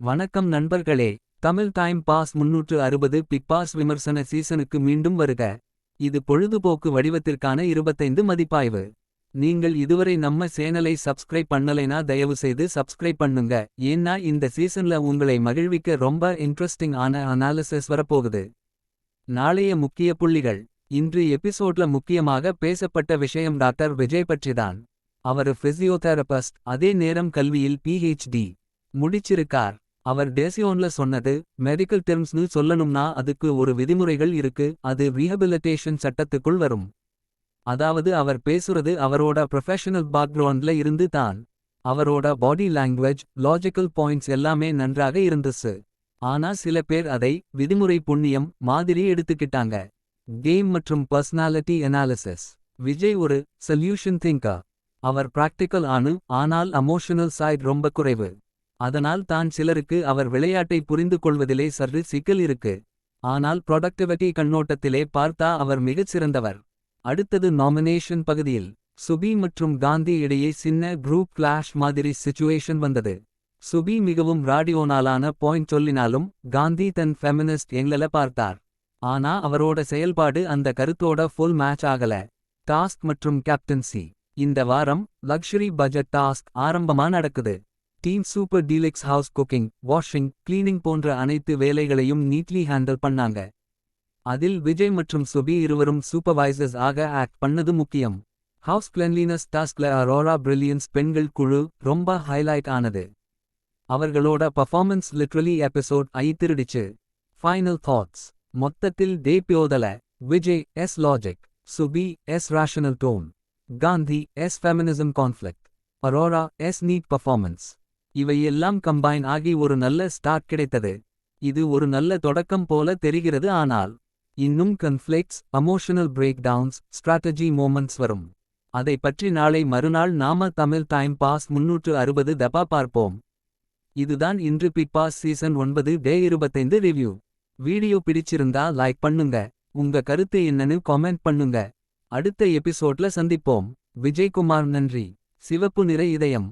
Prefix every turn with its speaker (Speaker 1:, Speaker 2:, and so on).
Speaker 1: வணக்கம் நண்பர்களே. Tamil time pass 360 Bigg Boss விமர்சன சீசனுக்கு மீண்டும் வருக. இது பொழுதுபோக்கு வடிவத்திற்கான 25 மதிப்பாய்வு. நீங்கள் இதுவரை நம்ம சேனலை சப்ஸ்கிரைப் பண்ணலைனா தயவு செய்து சப்ஸ்கிரைப் பண்ணுங்க. ஏன்னா இந்த சீசன்ல உங்களை மகிழ்விக்க ரொம்ப இன்ட்ரெஸ்டிங் ஆன அனாலிசிஸ் வரப்போகுது. நாளைய முக்கிய புள்ளிகள். இன்று எபிசோட்ல முக்கியமாக பேசப்பட்ட விஷயம் டாக்டர் விஜய் பற்றிதான். அவர் பிசியோதெரபிஸ்ட், அதே நேரம் கல்வியில் PhD முடிச்சிருக்கார். அவர் டேசியோன்ல சொன்னது, மெடிக்கல் டெர்ம்ஸ்னு சொல்லணும்னா அதுக்கு ஒரு விதிமுறைகள் இருக்கு. அது ரீஹபிலிட்டேஷன் சட்டத்துக்குள் வரும். அதாவது அவர் பேசுறது அவரோட ப்ரொஃபஷனல் பேக்ரவுண்ட்ல இருந்து தான். அவரோட பாடி லாங்குவேஜ், லாஜிக்கல் பாயிண்ட்ஸ் எல்லாமே நன்றாக இருந்துச்சு. ஆனா சில பேர் அதை விதிமுறை புண்ணியம் மாதிரி எடுத்துக்கிட்டாங்க. கேம் மற்றும் பர்சனாலிட்டி அனாலிசிஸ். விஜய் ஒரு சொல்யூஷன் திங்கர். அவர் பிராக்டிக்கல் ஆனால் அமோஷனல் சைட் ரொம்ப குறைவு. அதனால் தான் சிலருக்கு அவர் விளையாட்டை புரிந்து கொள்வதிலே சற்று சிக்கல் இருக்கு. ஆனால் ப்ரொடக்டிவிட்டி கண்ணோட்டத்திலே பார்த்தா அவர் மிகச் சிறந்தவர். அடுத்தது நாமினேஷன் பகுதியில் சுபி மற்றும் காந்தி இடையே சின்ன குரூப் கிளாஷ் மாதிரி சிச்சுவேஷன் வந்தது. சுபி மிகவும் ராடியோனாலான பாயிண்ட் சொல்லினாலும் காந்தி தன் ஃபெமினிஸ்ட் எங்கள பார்த்தார். ஆனா அவரோட செயல்பாடு அந்த கருத்தோட ஃபுல் மேட்ச் ஆகல. டாஸ்க் மற்றும் கேப்டன்சி. இந்த வாரம் லக்ஸரி பட்ஜெட் டாஸ்க் ஆரம்பமா நடக்குது. Team super deluxe house cooking, washing, cleaning போன்ற அனைத்து வேலைகளையும் நீட்லி ஹேண்டில் பண்ணாங்க. அதில் விஜய் மற்றும் சுபி இருவரும் சூப்பர்வைசர்ஸ் ஆக ஆக்ட் பண்ணது முக்கியம். ஹவுஸ் கிளென்லினஸ் டாஸ்க்ல அரோரா பிரில்லியன்ஸ் பெண்கள் குழு ரொம்ப ஹைலைட் ஆனது. அவர்களோட பர்ஃபார்மன்ஸ் லிட்ரலி எபிசோட் திருடிச்சு. Final thoughts. மொத்தத்தில் டே பியோதல. Vijay as logic, Subi as rational tone, Gandhi as feminism conflict, Aurora as neat performance. இவையெல்லாம் கம்பைன் ஆகி ஒரு நல்ல ஸ்டார்ட் கிடைத்தது. இது ஒரு நல்ல தொடக்கம் போல தெரிகிறது. ஆனால் இன்னும் கன்ஃப்ளிக்ட்ஸ், அமோஷனல் பிரேக் டவுன்ஸ், ஸ்ட்ராட்டஜி மோமெண்ட்ஸ் வரும். அதை பற்றி நாளை மறுநாள் நாம தமிழ் டைம் பாஸ் 360 தபா பார்ப்போம். இதுதான் இன்று பிக் பாஸ் சீசன் 9 டே 25 ரிவ்யூ. வீடியோ பிடிச்சிருந்தா லைக் பண்ணுங்க. உங்க கருத்து என்னன்னு காமெண்ட் பண்ணுங்க. அடுத்த எபிசோட்ல சந்திப்போம். விஜய்குமார் நன்றி. சிவப்பு நிற இதயம்.